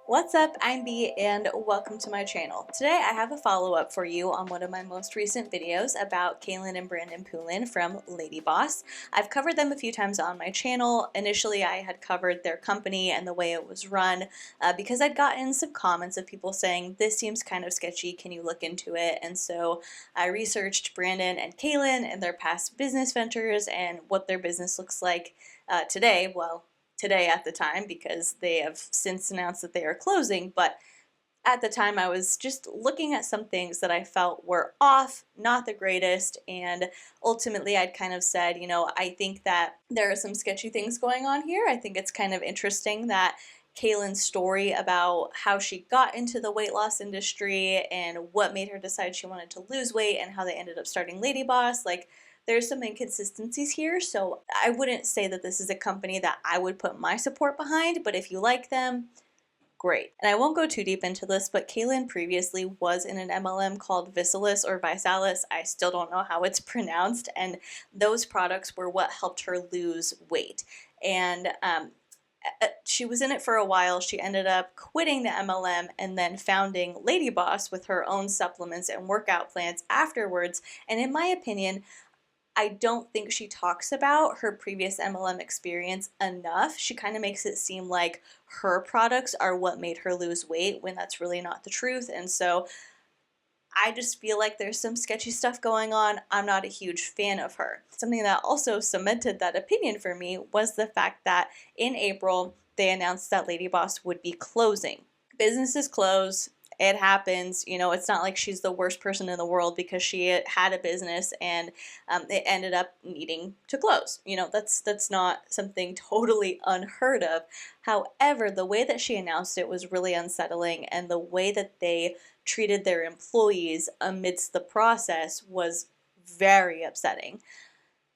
What's up? I'm B and welcome to my channel. Today I have a follow-up for you on one of my most recent videos about Caitlyn and Brandon Poulin from Ladyboss. I've covered them a few times on my channel. Initially I had covered their company and the way it was run because I'd gotten some comments of people saying this seems kind of sketchy, can you look into it? And so I researched Brandon and Caitlyn and their past business ventures and what their business looks like today. Well, today at the time because they have since announced that they are closing, but at the time I was just looking at some things that I felt were off, not the greatest, and ultimately I'd kind of said, I think that there are some sketchy things going on here. I think it's kind of interesting that Caitlyn's story about how she got into the weight loss industry and what made her decide she wanted to lose weight and how they ended up starting Ladyboss, there's some inconsistencies here, so I wouldn't say that this is a company that I would put my support behind, but if you like them, great. And I won't go too deep into this, but Caitlyn previously was in an MLM called Visalis or Visalis. I still don't know how it's pronounced, and those products were what helped her lose weight. And she was in it for a while. She ended up quitting the MLM and then founding Ladyboss with her own supplements and workout plans afterwards. And in my opinion, I don't think she talks about her previous MLM experience enough. She kind of makes it seem like her products are what made her lose weight when that's really not the truth. And so I just feel like there's some sketchy stuff going on. I'm not a huge fan of her. Something that also cemented that opinion for me was the fact that in April, they announced that Ladyboss would be closing. Businesses close. It happens, it's not like she's the worst person in the world because she had a business and it ended up needing to close. That's not something totally unheard of. However, the way that she announced it was really unsettling, and the way that they treated their employees amidst the process was very upsetting.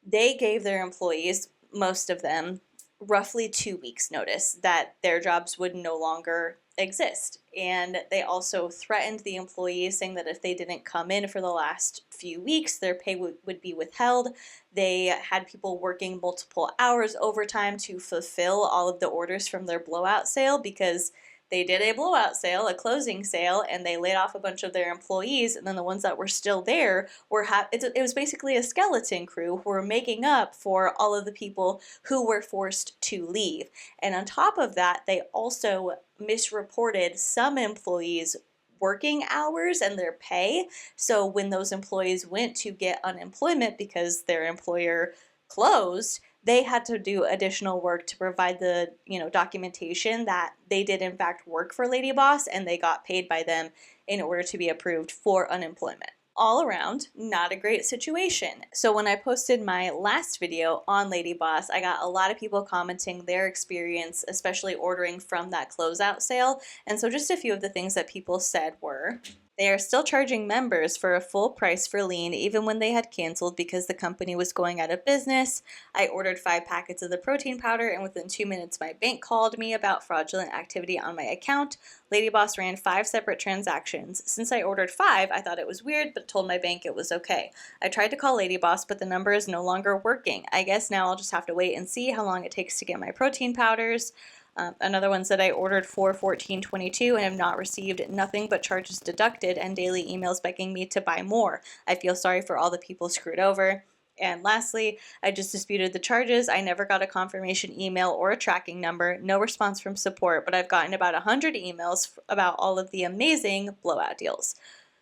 They gave their employees, most of them, roughly 2 weeks notice that their jobs would no longer exist. And they also threatened the employees, saying that if they didn't come in for the last few weeks, their pay would be withheld. They had people working multiple hours overtime to fulfill all of the orders from their blowout sale, because they did a blowout sale, a closing sale, and they laid off a bunch of their employees, and then the ones that were still there were it was basically a skeleton crew who were making up for all of the people who were forced to leave. And on top of that, they also misreported some employees' working hours and their pay. So when those employees went to get unemployment because their employer closed, they had to do additional work to provide the, documentation that they did in fact work for Ladyboss and they got paid by them in order to be approved for unemployment. All around, not a great situation. So when I posted my last video on Ladyboss, I got a lot of people commenting their experience, especially ordering from that closeout sale. And so just a few of the things that people said were: they are still charging members for a full price for lean even when they had canceled because the company was going out of business. I ordered 5 packets of the protein powder, and within 2 minutes my bank called me about fraudulent activity on my account. Ladyboss ran 5 separate transactions. Since I ordered 5, I thought it was weird, but told my bank it was okay. I tried to call Ladyboss, but the number is no longer working. I guess now I'll just have to wait and see how long it takes to get my protein powders. Another one said I ordered 4/14/22 and have not received nothing but charges deducted and daily emails begging me to buy more. I feel sorry for all the people screwed over. And lastly, I just disputed the charges. I never got a confirmation email or a tracking number. No response from support, but I've gotten about 100 emails about all of the amazing blowout deals.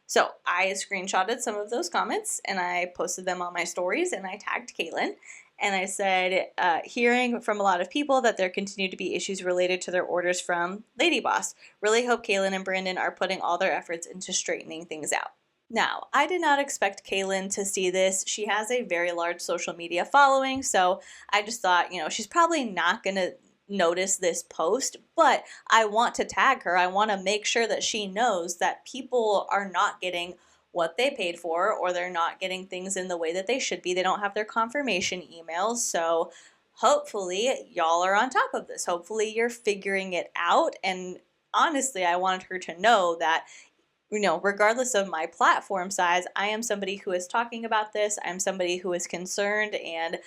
So I screenshotted some of those comments and I posted them on my stories, and I tagged Caitlyn. And I said, hearing from a lot of people that there continue to be issues related to their orders from Ladyboss. Really hope Caitlyn and Brandon are putting all their efforts into straightening things out. Now, I did not expect Caitlyn to see this. She has a very large social media following, so I just thought, she's probably not going to notice this post, but I want to tag her. I want to make sure that she knows that people are not getting what they paid for, or they're not getting things in the way that they should be. They don't have their confirmation emails, so hopefully y'all are on top of this. Hopefully you're figuring it out, and honestly, I wanted her to know that regardless of my platform size, I am somebody who is talking about this. I'm somebody who is concerned, and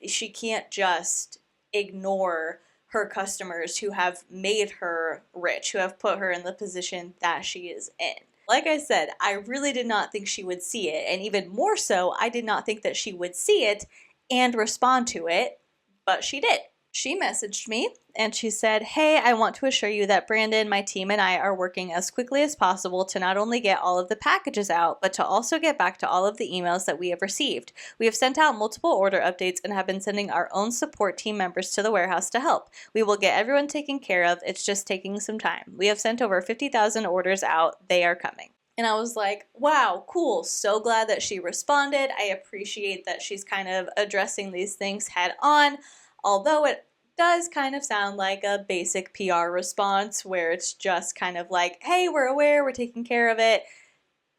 she can't just ignore her customers who have made her rich, who have put her in the position that she is in. Like I said, I really did not think she would see it, and even more so, I did not think that she would see it and respond to it, but she did. She messaged me and she said, "Hey, I want to assure you that Brandon, my team, and I are working as quickly as possible to not only get all of the packages out, but to also get back to all of the emails that we have received. We have sent out multiple order updates and have been sending our own support team members to the warehouse to help. We will get everyone taken care of. It's just taking some time. We have sent over 50,000 orders out. They are coming." And I was like, wow, cool. So glad that she responded. I appreciate that she's kind of addressing these things head on, although it does kind of sound like a basic PR response where it's just kind of like, hey, we're aware, we're taking care of it,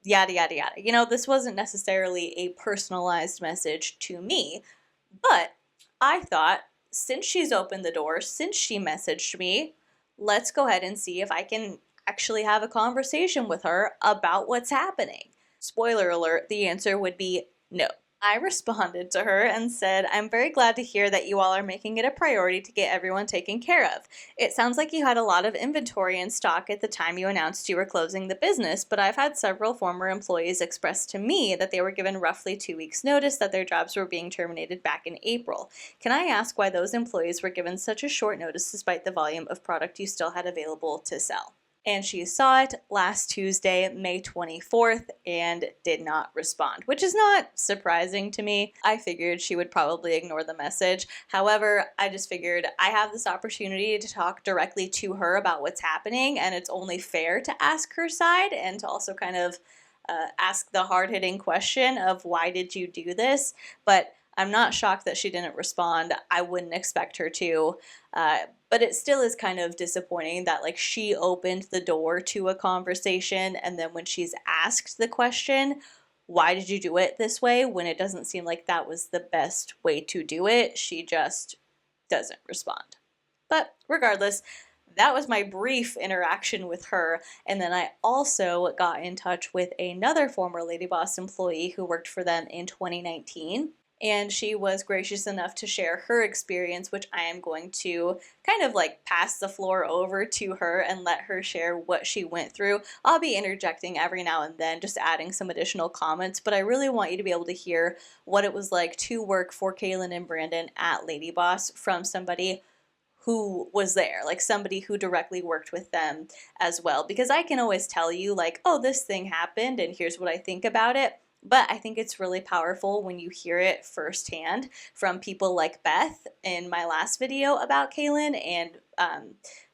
yada, yada, yada. You know, this wasn't necessarily a personalized message to me, but I thought, since she's opened the door, since she messaged me, let's go ahead and see if I can actually have a conversation with her about what's happening. Spoiler alert, the answer would be no. I responded to her and said, "I'm very glad to hear that you all are making it a priority to get everyone taken care of. It sounds like you had a lot of inventory in stock at the time you announced you were closing the business, but I've had several former employees express to me that they were given roughly 2 weeks' notice that their jobs were being terminated back in April. Can I ask why those employees were given such a short notice despite the volume of product you still had available to sell?" And she saw it last Tuesday, May 24th, and did not respond, which is not surprising to me. I figured she would probably ignore the message. However, I just figured I have this opportunity to talk directly to her about what's happening, and it's only fair to ask her side and to also kind of ask the hard-hitting question of why did you do this? But I'm not shocked that she didn't respond. I wouldn't expect her to. But it still is kind of disappointing that like she opened the door to a conversation, and then when she's asked the question, why did you do it this way, when it doesn't seem like that was the best way to do it, she just doesn't respond. But regardless, that was my brief interaction with her. And then I also got in touch with another former Ladyboss employee who worked for them in 2019. And she was gracious enough to share her experience, which I am going to kind of like pass the floor over to her and let her share what she went through. I'll be interjecting every now and then, just adding some additional comments, but I really want you to be able to hear what it was like to work for Caitlyn and Brandon at Ladyboss from somebody who was there, like somebody who directly worked with them as well. Because I can always tell you like, oh, this thing happened and here's what I think about it. But I think it's really powerful when you hear it firsthand from people like Beth in my last video about Caitlyn, and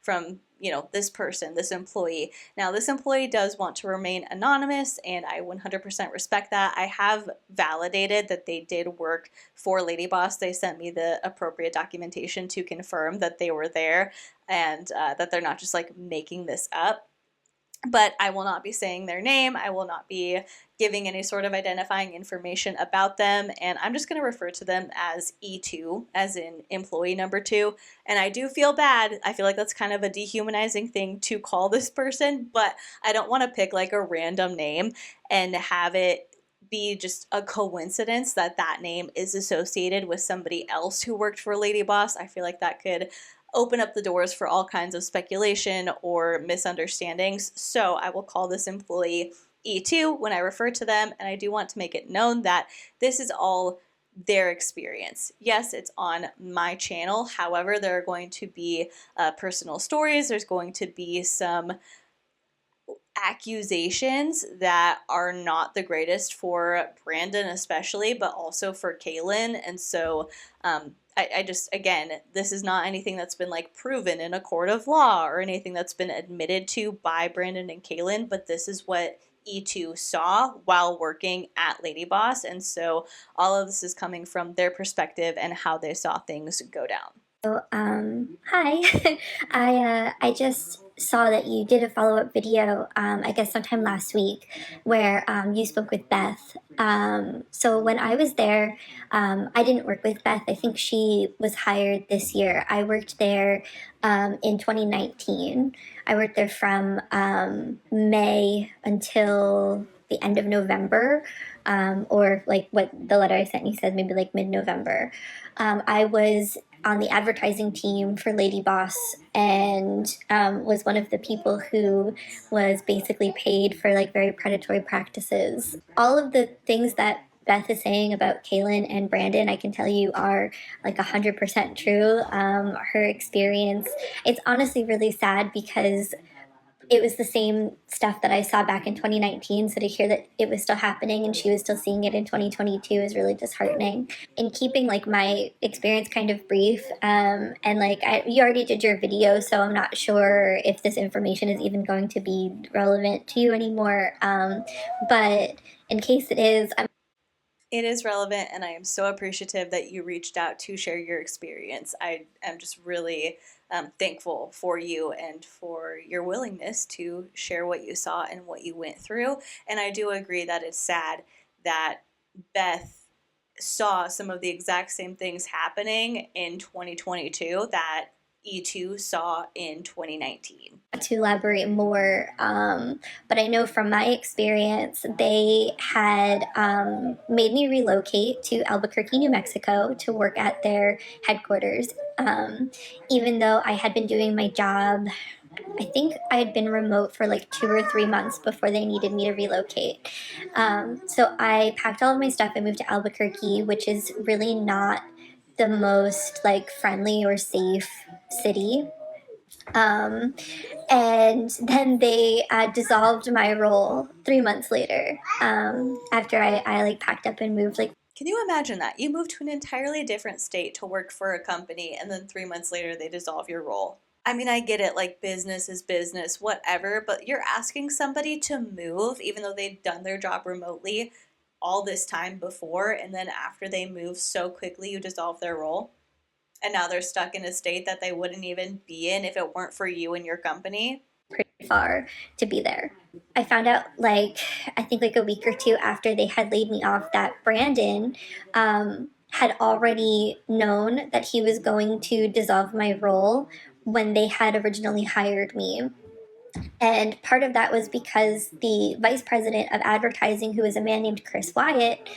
from, you know, this person, this employee. Now, this employee does want to remain anonymous, and I 100% respect that. I have validated that they did work for Ladyboss. They sent me the appropriate documentation to confirm that they were there and that they're not just like making this up. But I will not be saying their name. I will not be giving any sort of identifying information about them. And I'm just going to refer to them as E2, as in employee number 2. And I do feel bad. I feel like that's kind of a dehumanizing thing to call this person, but I don't want to pick like a random name and have it be just a coincidence that that name is associated with somebody else who worked for Ladyboss. I feel like that could open up the doors for all kinds of speculation or misunderstandings. So I will call this employee E2 when I refer to them, and I do want to make it known that this is all their experience. Yes, it's on my channel. However, there are going to be personal stories. There's going to be some accusations that are not the greatest for Brandon especially, but also for Caitlyn. And so I just, again, this is not anything that's been like proven in a court of law or anything that's been admitted to by Brandon and Caitlyn, but this is what E2 saw while working at Ladyboss. And so all of this is coming from their perspective and how they saw things go down. So, hi. I just saw that you did a follow-up video, I guess sometime last week, where you spoke with Beth. So when I was there, I didn't work with Beth. I think she was hired this year. I worked there in 2019. I worked there from May until the end of November, or like what the letter I sent you said, maybe like mid-November. I was on the advertising team for Ladyboss, and was one of the people who was basically paid for like very predatory practices. All of the things that Beth is saying about Caitlyn and Brandon, I can tell you are like 100% true. Her experience, it's honestly really sad because it was the same stuff that I saw back in 2019. So to hear that it was still happening and she was still seeing it in 2022 is really disheartening. In keeping like my experience kind of brief, and like you already did your video, so I'm not sure if this information is even going to be relevant to you anymore. But in case it is, it is relevant, and I am so appreciative that you reached out to share your experience. I am just really thankful for you and for your willingness to share what you saw and what you went through. And I do agree that it's sad that Beth saw some of the exact same things happening in 2022 that E2 saw in 2019. To elaborate more, but I know from my experience, they had made me relocate to Albuquerque, New Mexico to work at their headquarters. Even though I had been doing my job, I think I had been remote for like 2 or 3 months before they needed me to relocate. So I packed all of my stuff and moved to Albuquerque, which is really not the most like friendly or safe city. And then they dissolved my role 3 months later, after I like packed up and moved. Like, can you imagine that? You moved to an entirely different state to work for a company, and then 3 months later they dissolve your role. I mean, I get it, like business is business, whatever, but you're asking somebody to move even though they'd done their job remotely all this time before, and then after they move so quickly, you dissolve their role. And now they're stuck in a state that they wouldn't even be in if it weren't for you and your company. pretty far to be there. I found out like I think like a week or two after they had laid me off that Brandon had already known that he was going to dissolve my role when they had originally hired me. And part of that was because the vice president of advertising, who was a man named Chris Wyatt,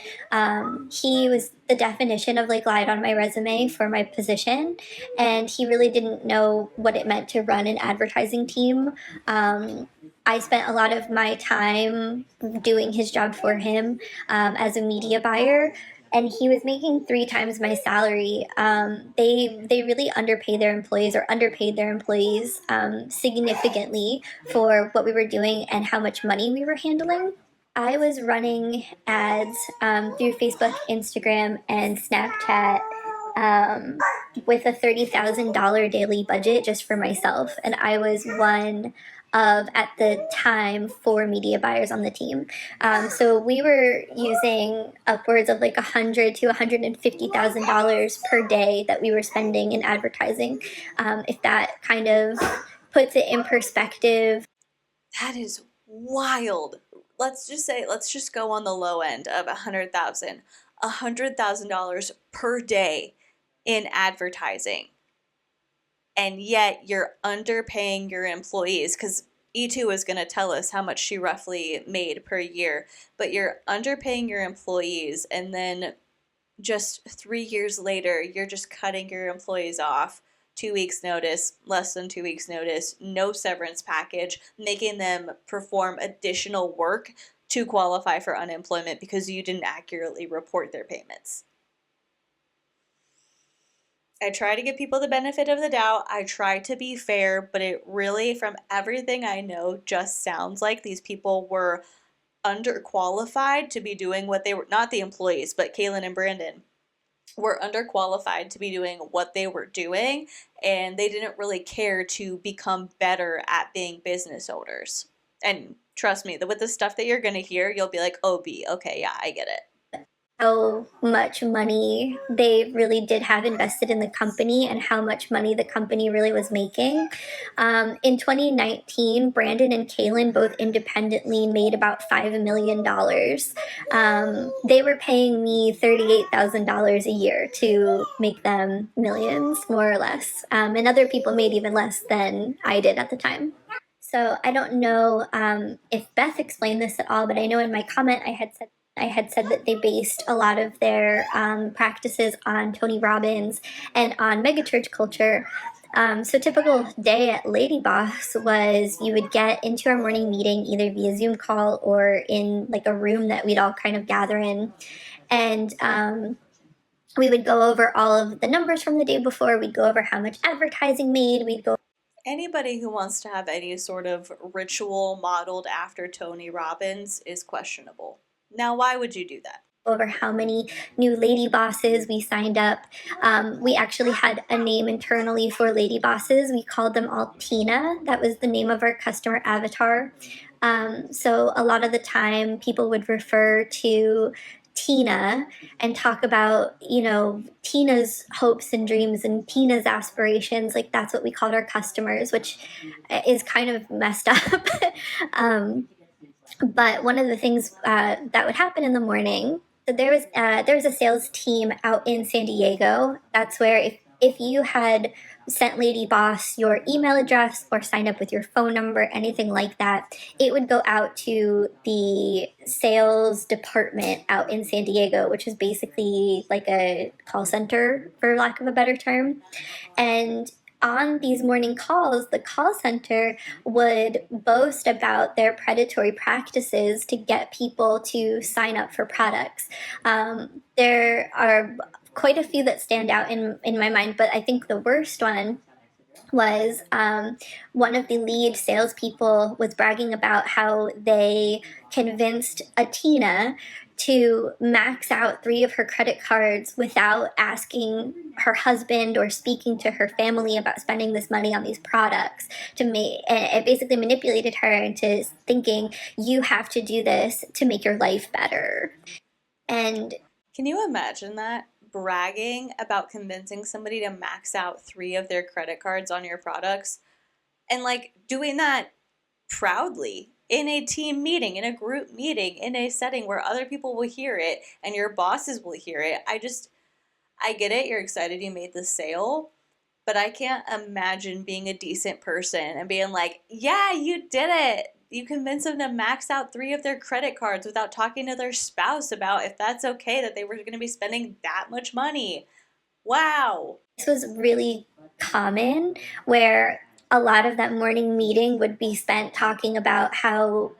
he was the definition of like lied on my resume for my position. And he really didn't know what it meant to run an advertising team. I spent a lot of my time doing his job for him as a media buyer, and he was making 3 times my salary. They really underpay their employees or underpaid their employees significantly for what we were doing and how much money we were handling. I was running ads through Facebook, Instagram, and Snapchat with a $30,000 daily budget just for myself, and I was one of, at the time, 4 media buyers on the team. So we were using upwards of like $100,000 to $150,000 per day that we were spending in advertising. If that kind of puts it in perspective. That is wild. Let's just go on the low end of $100,000 per day in advertising. And yet you're underpaying your employees, because E2 is going to tell us how much she roughly made per year, but you're underpaying your employees, and then just 3 years later, you're just cutting your employees off. 2 weeks notice, less than 2 weeks notice, no severance package, making them perform additional work to qualify for unemployment because you didn't accurately report their payments. I try to give people the benefit of the doubt. I try to be fair, but it really, from everything I know, just sounds like these people were underqualified to be doing what they were, not the employees, but Caitlyn and Brandon were underqualified to be doing what they were doing, and they didn't really care to become better at being business owners. And trust me, with the stuff that you're going to hear, you'll be like, oh, B, okay, yeah, I get it. How much money they really did have invested in the company and how much money the company really was making. In 2019, Brandon and Caitlyn both independently made about $5 million. They were paying me $38,000 a year to make them millions, more or less. And other people made even less than I did at the time. So I don't know if Beth explained this at all, but I know in my comment I had said I had said that they based a lot of their practices on Tony Robbins and on megachurch culture. So typical day at Ladyboss was you would get into our morning meeting either via Zoom call or in like a room that we'd all kind of gather in. And we would go over all of the numbers from the day before. We'd go over how much advertising made. We'd go Anybody who wants to have any sort of ritual modeled after Tony Robbins is questionable. Now, why would you do that? over how many new lady bosses we signed up. We actually had a name internally for lady bosses. We called them all Tina. That was the name of our customer avatar. So a lot of the time people would refer to Tina and talk about, you know, Tina's hopes and dreams and Tina's aspirations. Like that's what we called our customers, which is kind of messed up. But one of the things that would happen in the morning, there was a sales team out in San Diego. That's where if you had sent Lady Boss your email address or signed up with your phone number, anything like that, it would go out to the sales department out in San Diego, which is basically like a call center, for lack of a better term. And on these morning calls, the call center would boast about their predatory practices to get people to sign up for products. There are quite a few that stand out in my mind, but I think the worst one was one of the lead salespeople was bragging about how they convinced a Tina to max out 3 of her credit cards without asking her husband or speaking to her family about spending this money on these products. To make it basically manipulated her into thinking you have to do this to make your life better. And can you imagine that? Bragging about convincing somebody to max out 3 of their credit cards on your products and like doing that proudly in a team meeting, in a group meeting, in a setting where other people will hear it and your bosses will hear it. I get it. You're excited you made the sale, but I can't imagine being a decent person and being like, yeah, you did it. You convinced them to max out 3 of their credit cards without talking to their spouse about if that's okay that they were going to be spending that much money. Wow. this was really common where a lot of that morning meeting would be spent talking about how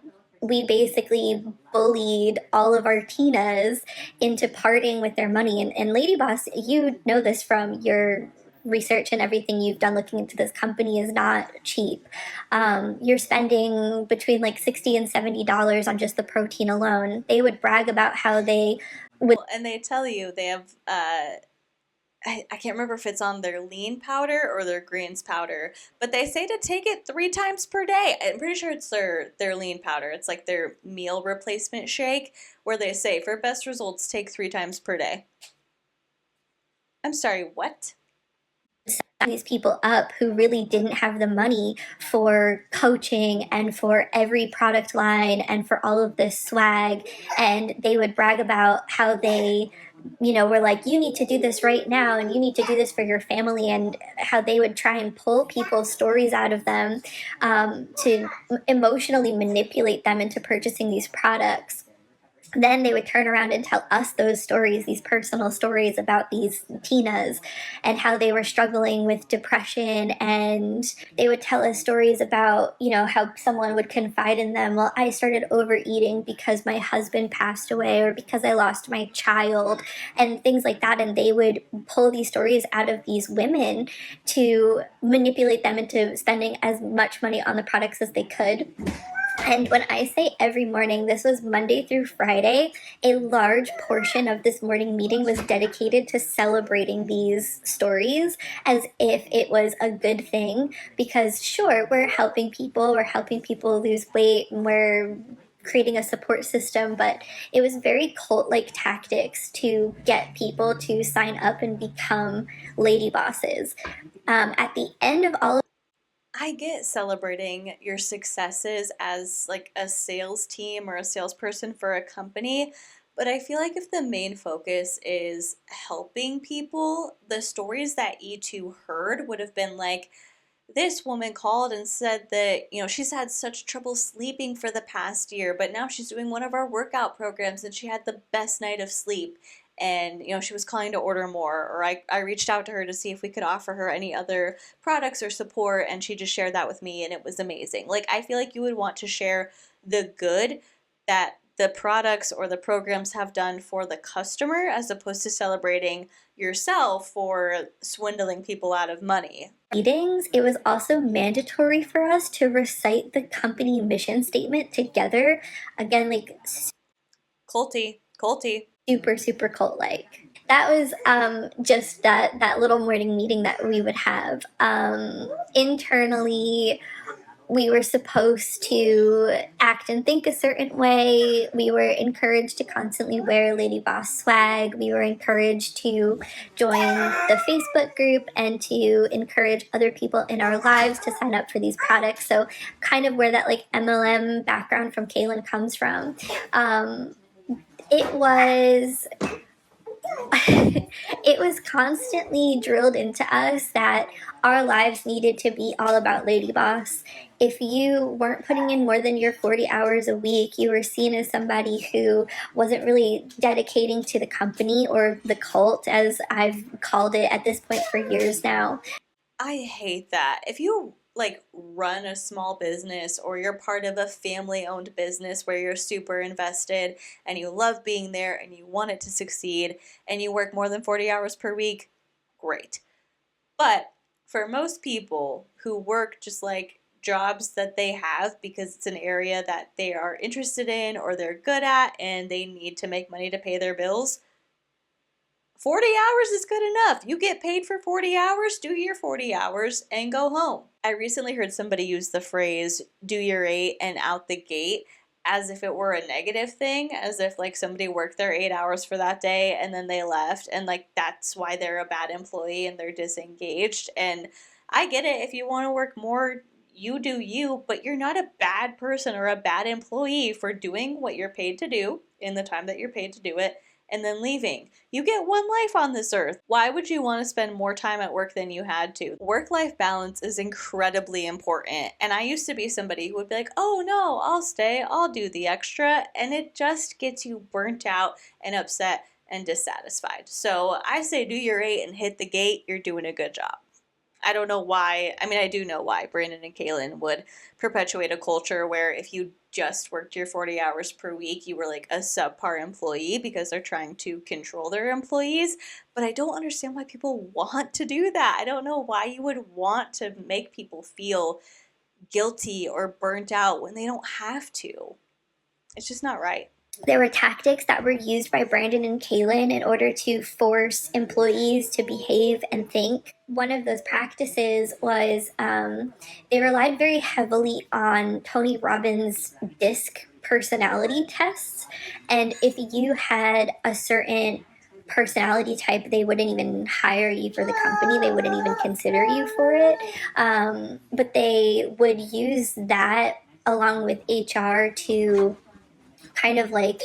we basically bullied all of our Tinas into parting with their money. And Lady Boss, you know this from your research and everything you've done looking into this company is not cheap. You're spending between like $60 and $70 on just the protein alone. They would brag about how they would. And they tell you they have I can't remember if it's on their lean powder or their greens powder, but they say to take it 3 times per day. I'm pretty sure it's their lean powder. It's like their meal replacement shake where they say for best results take 3 times per day. I'm sorry, what? These people up who really didn't have the money for coaching and for every product line and for all of this swag, and they would brag about how they, you know, were like, you need to do this right now and you need to do this for your family, and how they would try and pull people's stories out of them to emotionally manipulate them into purchasing these products. Then they would turn around and tell us those stories, these personal stories about these Tinas and how they were struggling with depression. And they would tell us stories about, you know, how someone would confide in them, well, I started overeating because my husband passed away or because I lost my child and things like that. And they would pull these stories out of these women to manipulate them into spending as much money on the products as they could. And when I say every morning, this was Monday through Friday, a large portion of this morning meeting was dedicated to celebrating these stories as if it was a good thing. Because sure, we're helping people lose weight, and we're creating a support system, but it was very cult-like tactics to get people to sign up and become lady bosses. At the end of all I get celebrating your successes as like a sales team or a salesperson for a company, but I feel like if the main focus is helping people, the stories that E2 heard would have been like, this woman called and said that, she's had such trouble sleeping for the past year, but now she's doing one of our workout programs and she had the best night of sleep. And, she was calling to order more, or I reached out to her to see if we could offer her any other products or support, and she just shared that with me, and it was amazing. Like, I feel like you would want to share the good that the products or the programs have done for the customer, as opposed to celebrating yourself for swindling people out of money. Meetings, it was also mandatory for us to recite the company mission statement together. Again, like Culty. super cult like. That was just that little morning meeting that we would have. Internally, we were supposed to act and think a certain way. We were encouraged to constantly wear Ladyboss swag. We were encouraged to join the Facebook group and to encourage other people in our lives to sign up for these products. So kind of where that like MLM background from Caitlyn comes from. It was it was constantly drilled into us that our lives needed to be all about Ladyboss. If you weren't putting in more than your 40 hours a week, you were seen as somebody who wasn't really dedicating to the company, or the cult, as I've called it at this point for years now. I hate that. If you like run a small business, or you're part of a family owned business where you're super invested and you love being there and you want it to succeed, and you work more than 40 hours per week, great. But for most people who work just like jobs that they have because it's an area that they are interested in or they're good at and they need to make money to pay their bills, 40 hours is good enough. You get paid for 40 hours, do your 40 hours and go home. I recently heard somebody use the phrase do your 8 and out the gate as if it were a negative thing, as if like somebody worked their 8 hours for that day and then they left, and like that's why they're a bad employee and they're disengaged. And I get it, if you want to work more, you do you, but you're not a bad person or a bad employee for doing what you're paid to do in the time that you're paid to do it and then leaving. You get one life on this earth. Why would you want to spend more time at work than you had to? Work-life balance is incredibly important. And I used to be somebody who would be like, oh no, I'll stay, I'll do the extra. And it just gets you burnt out and upset and dissatisfied. So I say do your 8 and hit the gate. You're doing a good job. I don't know why. I mean, I do know why Brandon and Caitlyn would perpetuate a culture where if you just worked your 40 hours per week, you were like a subpar employee, because they're trying to control their employees. But I don't understand why people want to do that. I don't know why you would want to make people feel guilty or burnt out when they don't have to. It's just not right. There were tactics that were used by Brandon and Caitlyn in order to force employees to behave and think. One of those practices was they relied very heavily on Tony Robbins' DISC personality tests. And if you had a certain personality type, they wouldn't even hire you for the company. They wouldn't even consider you for it. But they would use that along with HR to kind of like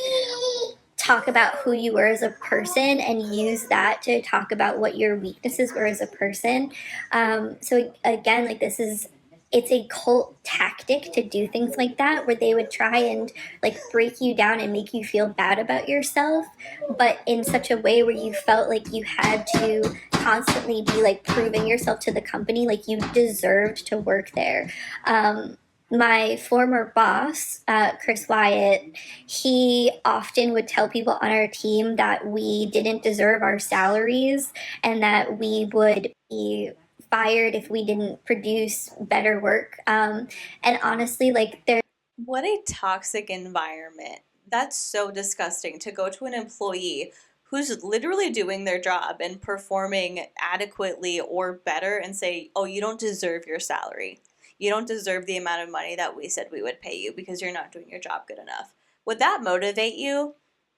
talk about who you were as a person and use that to talk about what your weaknesses were as a person. So again, like it's a cult tactic to do things like that, where they would try and like break you down and make you feel bad about yourself, but in such a way where you felt like you had to constantly be like proving yourself to the company, like you deserved to work there. My former boss, Chris Wyatt, he often would tell people on our team that we didn't deserve our salaries and that we would be fired if we didn't produce better work. And honestly, like What a toxic environment. That's so disgusting, to go to an employee who's literally doing their job and performing adequately or better and say, oh, you don't deserve your salary. You don't deserve the amount of money that we said we would pay you because you're not doing your job good enough. Would that motivate you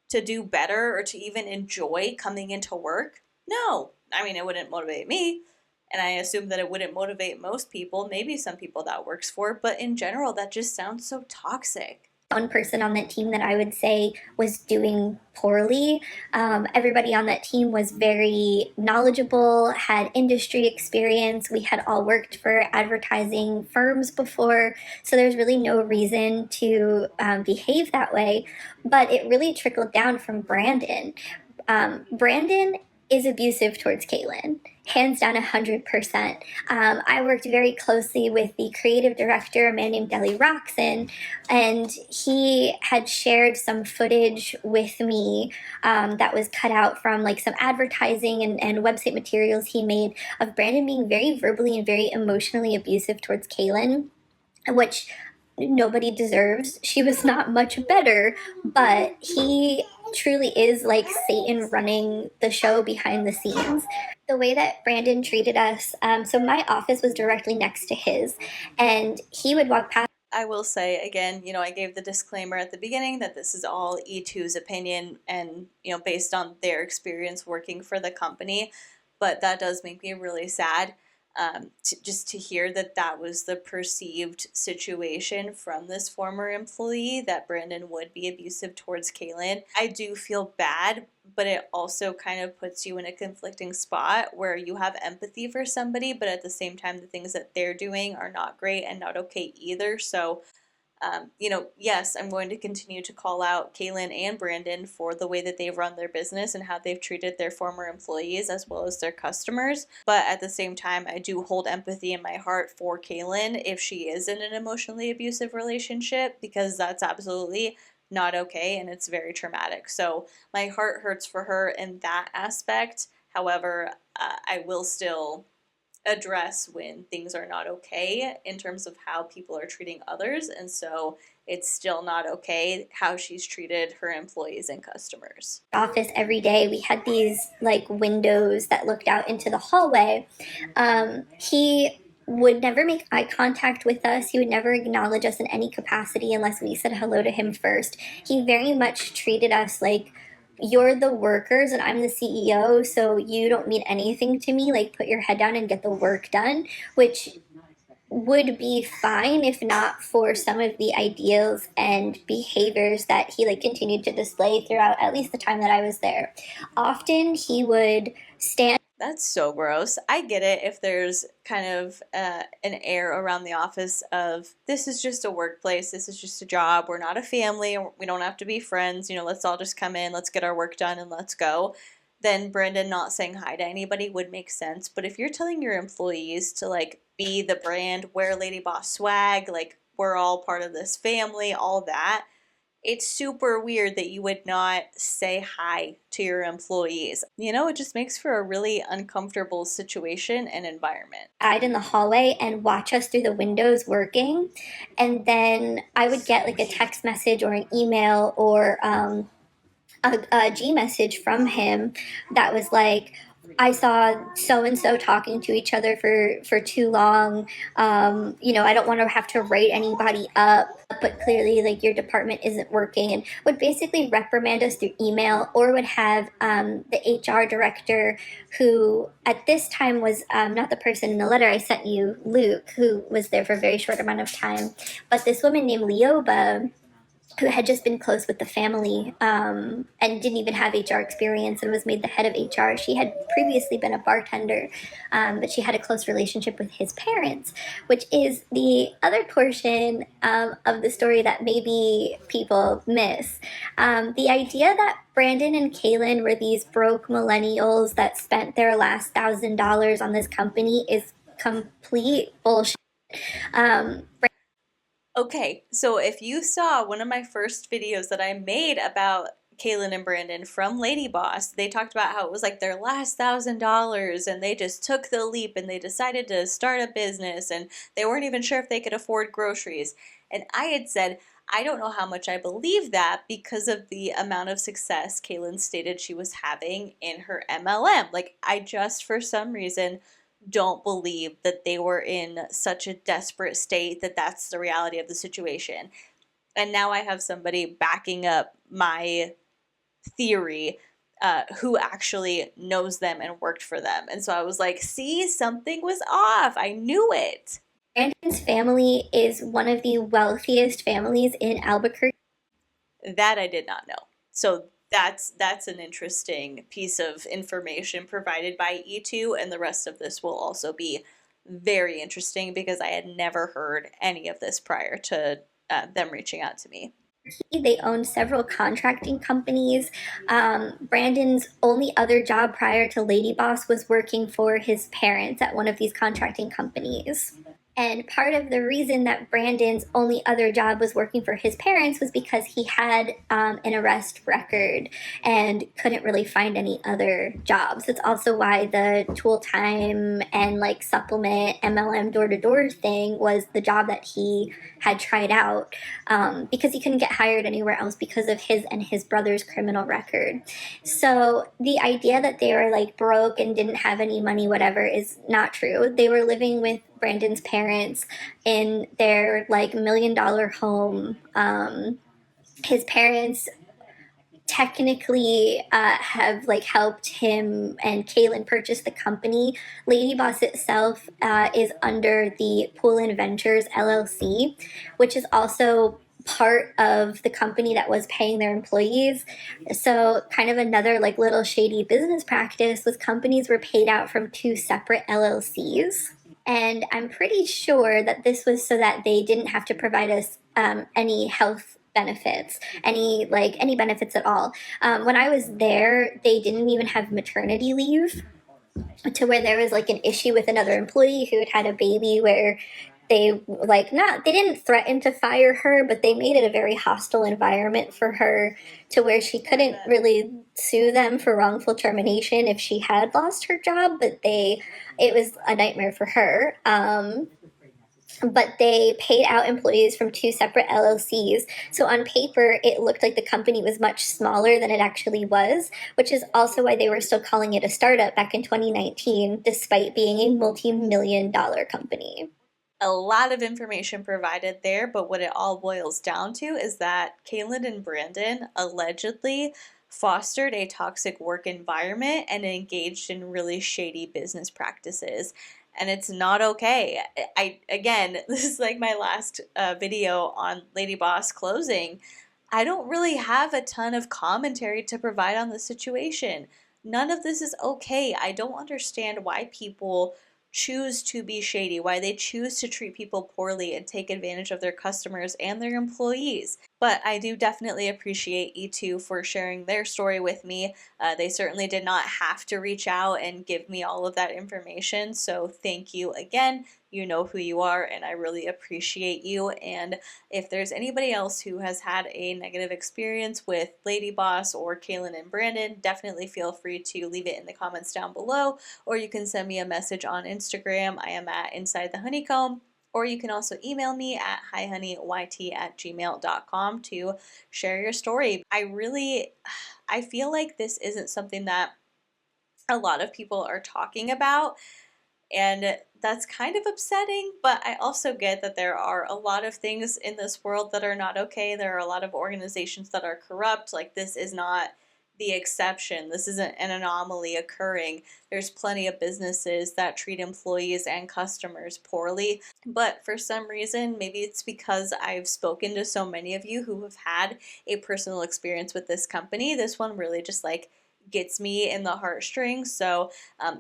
to do better or to even enjoy coming into work? No. I mean, it wouldn't motivate me. And I assume that it wouldn't motivate most people, maybe some people that works for, but in general, that just sounds so toxic. one person on that team that I would say was doing poorly. Everybody on that team was very knowledgeable, had industry experience. We had all worked for advertising firms before, so there's really no reason to behave that way. But it really trickled down from Brandon. Brandon is abusive towards Caitlyn, hands down 100%. I worked very closely with the creative director, a man named Deli Roxon, and he had shared some footage with me that was cut out from like some advertising and website materials he made of Brandon being very verbally and very emotionally abusive towards Caitlyn, which nobody deserves. She was not much better, but he truly is like Satan running the show behind the scenes. The way that Brandon treated us, so my office was directly next to his, and he would walk past. I will say again, I gave the disclaimer at the beginning that this is all E2's opinion and, based on their experience working for the company, but that does make me really sad. Just to hear that that was the perceived situation from this former employee, that Brandon would be abusive towards Caitlyn. I do feel bad, but it also kind of puts you in a conflicting spot where you have empathy for somebody, but at the same time, the things that they're doing are not great and not okay either. So yes, I'm going to continue to call out Caitlyn and Brandon for the way that they've run their business and how they've treated their former employees as well as their customers. But at the same time, I do hold empathy in my heart for Caitlyn if she is in an emotionally abusive relationship, because that's absolutely not okay and it's very traumatic. So my heart hurts for her in that aspect. However, I will still address when things are not okay in terms of how people are treating others, and so it's still not okay how she's treated her employees and customers. Office every day, we had these like windows that looked out into the hallway. He would never make eye contact with us. He would never acknowledge us in any capacity unless we said hello to him first. He very much treated us like, you're the workers and I'm the CEO, so you don't mean anything to me. Like, put your head down and get the work done, which would be fine if not for some of the ideals and behaviors that he like continued to display throughout at least the time that I was there. Often he would stand. That's so gross. I get it if there's kind of an air around the office of, this is just a workplace, this is just a job, we're not a family, we don't have to be friends, let's all just come in, let's get our work done and let's go. Then Brandon not saying hi to anybody would make sense. But if you're telling your employees to like be the brand, wear Ladyboss swag, like we're all part of this family, all that, it's super weird that you would not say hi to your employees. It just makes for a really uncomfortable situation and environment. Hide in the hallway and watch us through the windows working. And then I would get like a text message or an email or a G message from him that was like, I saw so and so talking to each other for too long. I don't want to have to write anybody up, but clearly, like, your department isn't working, and would basically reprimand us through email, or would have the HR director, who at this time was not the person in the letter I sent you, Luke, who was there for a very short amount of time, but this woman named Leoba, who had just been close with the family and didn't even have HR experience and was made the head of HR. She had previously been a bartender, but she had a close relationship with his parents, which is the other portion of the story that maybe people miss. The idea that Brandon and Caitlyn were these broke millennials that spent their last $1,000 on this company is complete bullshit. Okay, so if you saw one of my first videos that I made about Caitlyn and Brandon from Ladyboss, they talked about how it was like their last $1,000 and they just took the leap and they decided to start a business and they weren't even sure if they could afford groceries. And I had said, I don't know how much I believe that because of the amount of success Caitlyn stated she was having in her MLM. Like, I just, for some reason, don't believe that they were in such a desperate state that that's the reality of the situation. And now I have somebody backing up my theory who actually knows them and worked for them. And so I was like, see, something was off. I knew it. Brandon's family is one of the wealthiest families in Albuquerque. That I did not know. So that's an interesting piece of information provided by E2, and the rest of this will also be very interesting because I had never heard any of this prior to them reaching out to me. They owned several contracting companies. Brandon's only other job prior to Ladyboss was working for his parents at one of these contracting companies. And part of the reason that Brandon's only other job was working for his parents was because he had an arrest record and couldn't really find any other jobs. It's also why the tool time and like supplement MLM door to door thing was the job that he had tried out, because he couldn't get hired anywhere else because of his and his brother's criminal record. So the idea that they were like broke and didn't have any money, whatever, is not true. They were living with Brandon's parents in their like $1 million home. His parents technically have like helped him and Caitlyn purchase the company. Ladyboss itself is under the Poolin Ventures LLC, which is also part of the company that was paying their employees. So kind of another like little shady business practice was companies were paid out from two separate LLCs. And I'm pretty sure that this was so that they didn't have to provide us any health benefits, any benefits at all. When I was there, they didn't even have maternity leave, to where there was like an issue with another employee who had a baby where they didn't threaten to fire her, but they made it a very hostile environment for her, to where she couldn't really sue them for wrongful termination if she had lost her job, but it was a nightmare for her. But they paid out employees from two separate LLCs. So on paper, it looked like the company was much smaller than it actually was, which is also why they were still calling it a startup back in 2019, despite being a multi-million-dollar company. A lot of information provided there, but what it all boils down to is that Caitlyn and Brandon allegedly fostered a toxic work environment and engaged in really shady business practices. And it's not okay. Again, this is like my last video on Ladyboss closing. I don't really have a ton of commentary to provide on the situation. None of this is okay. I don't understand why people choose to be shady, why they choose to treat people poorly and take advantage of their customers and their employees. But I do definitely appreciate E2 for sharing their story with me. They certainly did not have to reach out and give me all of that information, so thank you again. You know who you are, and I really appreciate you. And if there's anybody else who has had a negative experience with Ladyboss or Caitlyn and Brandon, definitely feel free to leave it in the comments down below, or you can send me a message on Instagram. I am at insidethehoneycomb. Or you can also email me at hihoneyyt@gmail.com to share your story. I feel like this isn't something that a lot of people are talking about, and that's kind of upsetting, but I also get that there are a lot of things in this world that are not okay. There are a lot of organizations that are corrupt. Like, this is not the exception. This isn't an anomaly occurring. There's plenty of businesses that treat employees and customers poorly. But for some reason, maybe it's because I've spoken to so many of you who have had a personal experience with this company. This one really just like gets me in the heartstrings. So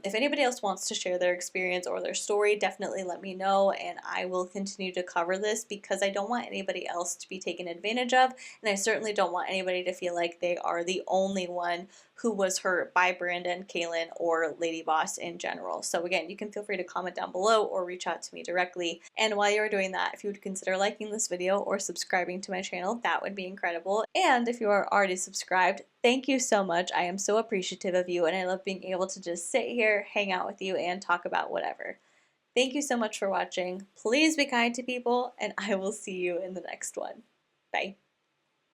if anybody else wants to share their experience or their story, definitely let me know, and I will continue to cover this because I don't want anybody else to be taken advantage of, and I certainly don't want anybody to feel like they are the only one who was hurt by Brandon, Caitlyn, or Ladyboss in general. So again, you can feel free to comment down below or reach out to me directly. And while you're doing that, if you would consider liking this video or subscribing to my channel, that would be incredible. And if you are already subscribed, thank you so much. I am so appreciative of you, and I love being able to just sit here, hang out with you, and talk about whatever. Thank you so much for watching. Please be kind to people, and I will see you in the next one. Bye.